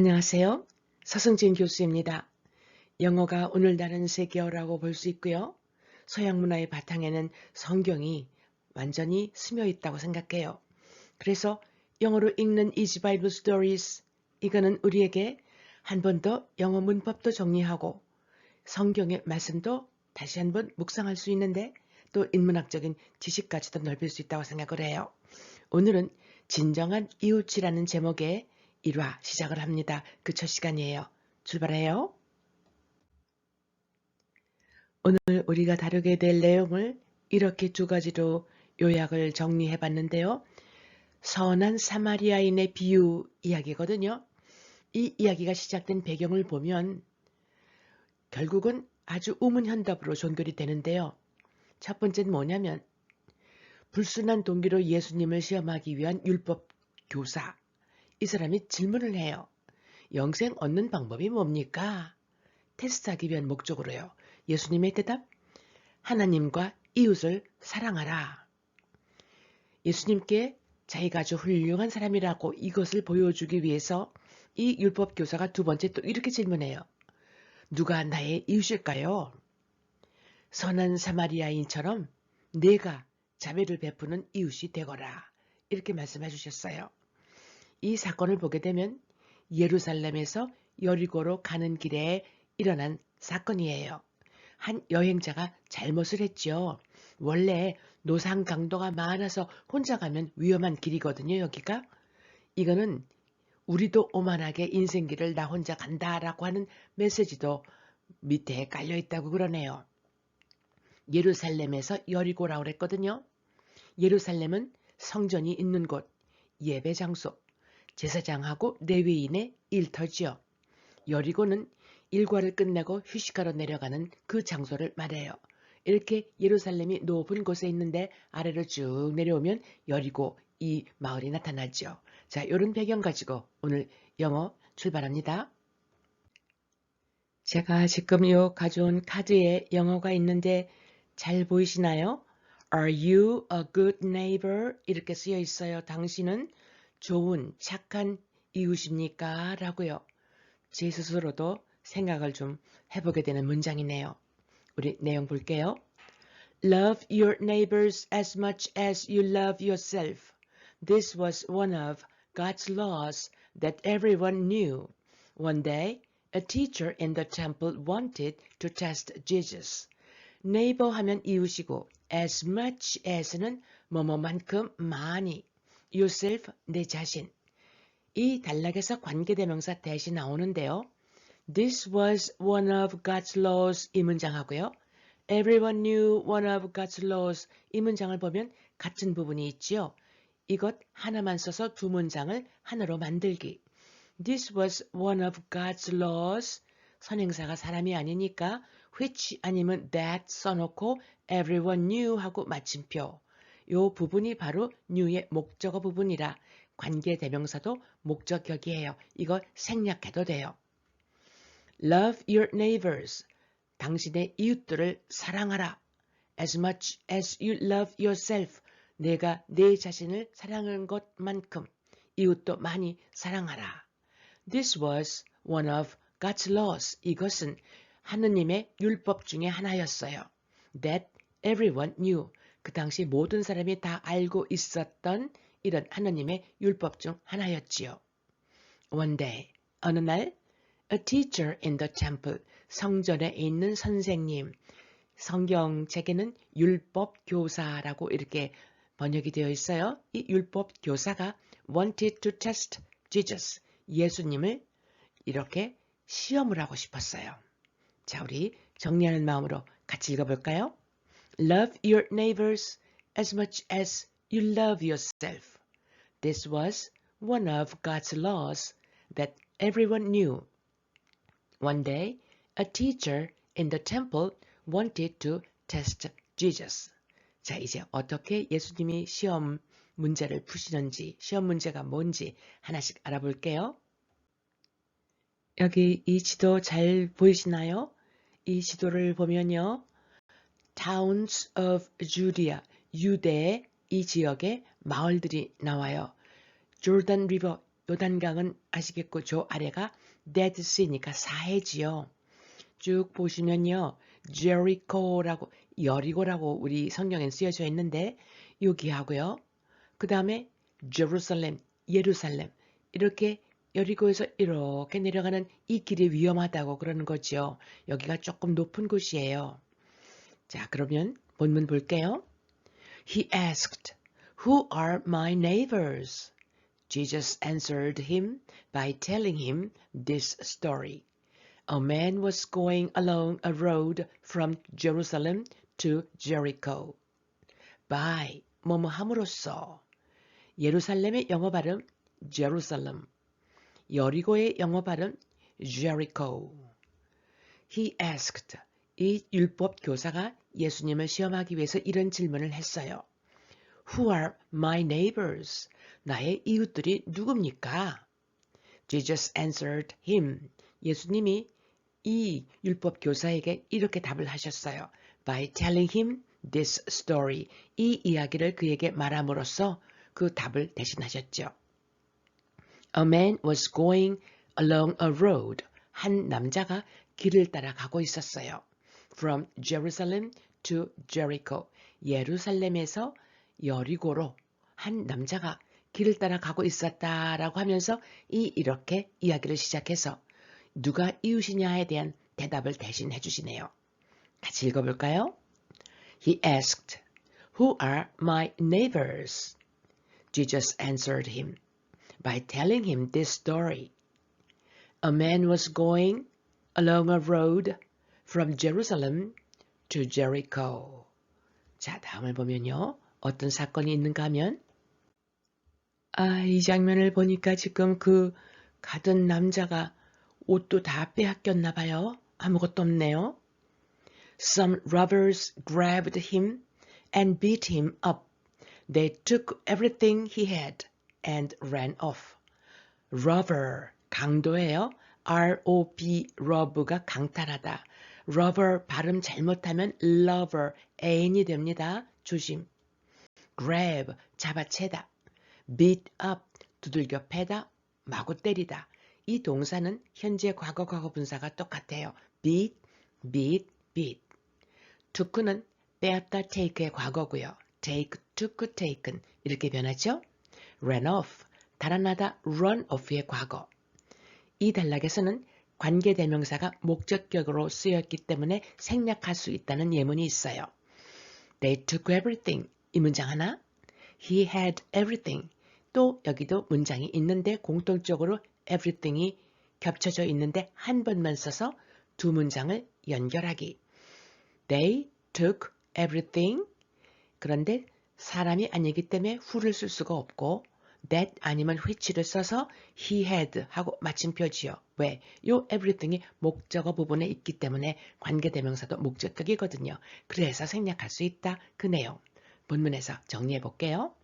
안녕하세요. 서승진 교수입니다. 영어가 오늘날은 세계어라고 볼 수 있고요. 서양 문화의 바탕에는 성경이 완전히 스며 있다고 생각해요. 그래서 영어로 읽는 Easy Bible Stories, 이거는 우리에게 한 번 더 영어 문법도 정리하고 성경의 말씀도 다시 한번 묵상할 수 있는데 또 인문학적인 지식까지도 넓힐 수 있다고 생각을 해요. 오늘은 진정한 이웃이라는 제목의 1화 시작을 합니다. 그 첫 시간이에요. 출발해요. 오늘 우리가 다루게 될 내용을 이렇게 두 가지로 요약을 정리해 봤는데요. 선한 사마리아인의 비유 이야기거든요. 이 이야기가 시작된 배경을 보면 결국은 아주 우문현답으로 종결이 되는데요. 첫 번째는 뭐냐면 불순한 동기로 예수님을 시험하기 위한 율법 교사. 이 사람이 질문을 해요. 영생 얻는 방법이 뭡니까? 테스트하기 위한 목적으로요. 예수님의 대답, 하나님과 이웃을 사랑하라. 예수님께 자기가 아주 훌륭한 사람이라고 이것을 보여주기 위해서 이 율법 교사가 두 번째 또 이렇게 질문해요. 누가 나의 이웃일까요? 선한 사마리아인처럼 내가 자비를 베푸는 이웃이 되거라. 이렇게 말씀해 주셨어요. 이 사건을 보게 되면 예루살렘에서 여리고로 가는 길에 일어난 사건이에요. 한 여행자가 잘못을 했죠. 원래 노상 강도가 많아서 혼자 가면 위험한 길이거든요, 여기가. 이거는 우리도 오만하게 인생길을 나 혼자 간다라고 하는 메시지도 밑에 깔려 있다고 그러네요. 예루살렘에서 여리고라고 그랬거든요. 예루살렘은 성전이 있는 곳, 예배 장소, 제사장하고 레위인의 일터지요. 여리고는 일과를 끝내고 휴식하러 내려가는 그 장소를 말해요. 이렇게 예루살렘이 높은 곳에 있는데 아래로 쭉 내려오면 여리고 이 마을이 나타나죠. 자, 이런 배경 가지고 오늘 영어 출발합니다. 제가 지금 요 가져온 카드에 영어가 있는데 잘 보이시나요? Are you a good neighbor? 이렇게 쓰여 있어요. 당신은 좋은, 착한 이웃입니까? 라고요. 제 스스로도 생각을 좀 해보게 되는 문장이네요. 우리 내용 볼게요. Love your neighbors as much as you love yourself. This was one of God's laws that everyone knew. One day, a teacher in the temple wanted to test Jesus. 네이버 하면 이웃이고 as much as는 뭐뭐만큼 많이 yourself 내 자신 이 단락에서 관계대명사 대신 나오는데요. This was one of God's laws 이 문장하고요. Everyone knew one of God's laws 이 문장을 보면 같은 부분이 있지요. 이것 하나만 써서 두 문장을 하나로 만들기. This was one of God's laws. 선행사가 사람이 아니니까 which 아니면 that 써놓고 everyone knew 하고 마침표. 요 부분이 바로 knew의 목적어 부분이라 관계대명사도 목적격이에요. 이거 생략해도 돼요. Love your neighbors. 당신의 이웃들을 사랑하라. As much as you love yourself. 내가 내 자신을 사랑하는 것만큼 이웃도 많이 사랑하라. This was one of God's laws. 이것은 하느님의 율법 중에 하나였어요. That everyone knew. 그 당시 모든 사람이 다 알고 있었던 이런 하느님의 율법 중 하나였지요. One day, 어느 날, a teacher in the temple, 성전에 있는 선생님, 성경책에는 율법 교사라고 이렇게 번역이 되어 있어요. 이 율법 교사가 wanted to test Jesus, 예수님을 이렇게 시험을 하고 싶었어요. 자, 우리 정리하는 마음으로 같이 읽어볼까요? Love your neighbors as much as you love yourself. This was one of God's laws that everyone knew. One day, a teacher in the temple wanted to test Jesus. 자, 이제 어떻게 예수님이 시험 문제를 푸시는지, 시험 문제가 뭔지 하나씩 알아볼게요. 여기 이 지도 잘 보이시나요? 이 지도를 보면요. Towns of Judea, 유대의 이 지역의 마을들이 나와요. 조던 리버, 요단강은 아시겠고 저 아래가 Dead Sea니까 사해지요. 쭉 보시면요. 제리코라고 여리고라고 우리 성경엔 쓰여져 있는데 여기하고요. 그 다음에 제루살렘, 예루살렘 이렇게 여리고에서 이렇게 내려가는 이 길이 위험하다고 그러는 거죠. 여기가 조금 높은 곳이에요. 자, 그러면 본문 볼게요. He asked, Who are my neighbors? Jesus answered him by telling him this story. A man was going along a road from Jerusalem to Jericho. by 뭐뭐 함으로써 예루살렘의 영어 발음 Jerusalem, 여리고의 영어 발음 Jericho. He asked. 이 율법 교사가 예수님을 시험하기 위해서 이런 질문을 했어요. Who are my neighbors? 나의 이웃들이 누굽니까? Jesus answered him. 예수님이 이 율법 교사에게 이렇게 답을 하셨어요. By telling him this story. 이 이야기를 그에게 말함으로써 그 답을 대신하셨죠. A man was going along a road. 한 남자가 길을 따라 가고 있었어요. From Jerusalem to Jericho. 예루살렘에서 여리고로 한 남자가 길을 따라 가고 있었다라고 하면서 이렇게 이야기를 시작해서 누가 이웃이냐에 대한 대답을 대신 해주시네요. 같이 읽어볼까요? He asked, Who are my neighbors? Jesus answered him by telling him this story. A man was going along a road from Jerusalem to Jericho. 자, 다음을 보면요. 어떤 사건이 있는가 하면 이 장면을 보니까 지금 그 가던 남자가 옷도 다 빼앗겼나 봐요. 아무것도 없네요. Some robbers grabbed him and beat him up. They took everything he had and ran off. Robber, 강도예요. R-O-B, rob가 강탈하다. Robber 발음 잘못하면 lover, N이 됩니다. 조심. Grab, 잡아채다. Beat up, 두들겨 패다, 마구 때리다. 이 동사는 현재 과거, 과거 분사가 똑같아요. beat, beat, beat. took는 빼앗다, take의 과거고요. take, took, taken 이렇게 변하죠. ran off, 달아나다, run off의 과거. 이 단락에서는 관계대명사가 목적격으로 쓰였기 때문에 생략할 수 있다는 예문이 있어요. They took everything. 이 문장 하나. He had everything. 또 여기도 문장이 있는데 공통적으로 everything이 겹쳐져 있는데 한 번만 써서 두 문장을 연결하기. They took everything. 그런데 사람이 아니기 때문에 who를 쓸 수가 없고 that 아니면 which를 써서 he had 하고 마침표지요. 왜? 요 everything이 목적어 부분에 있기 때문에 관계대명사도 목적격이거든요. 그래서 생략할 수 있다. 그 내용. 본문에서 정리해 볼게요.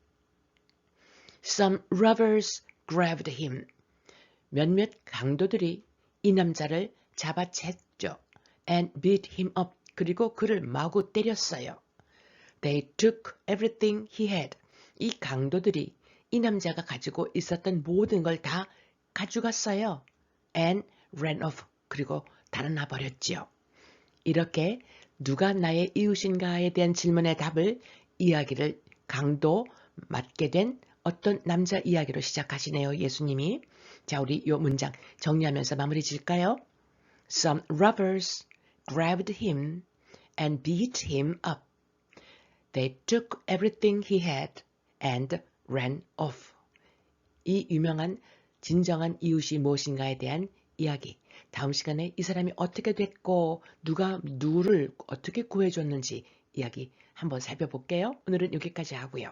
Some robbers grabbed him. 몇몇 강도들이 이 남자를 잡아챘죠. And beat him up. 그리고 그를 마구 때렸어요. They took everything he had. 이 강도들이 이 남자가 가지고 있었던 모든 걸 다 가져갔어요. And ran off. 그리고 달아나 버렸지요. 이렇게 누가 나의 이웃인가에 대한 질문의 답을 이야기를 강도 맡게 된 어떤 남자 이야기로 시작하시네요. 예수님이. 자, 우리 이 문장 정리하면서 마무리 질까요? Some robbers grabbed him and beat him up. They took everything he had and ran off. 이 유명한 진정한 이웃이 무엇인가에 대한 이야기. 다음 시간에 이 사람이 어떻게 됐고 누가 누구를 어떻게 구해줬는지 이야기 한번 살펴볼게요. 오늘은 여기까지 하고요.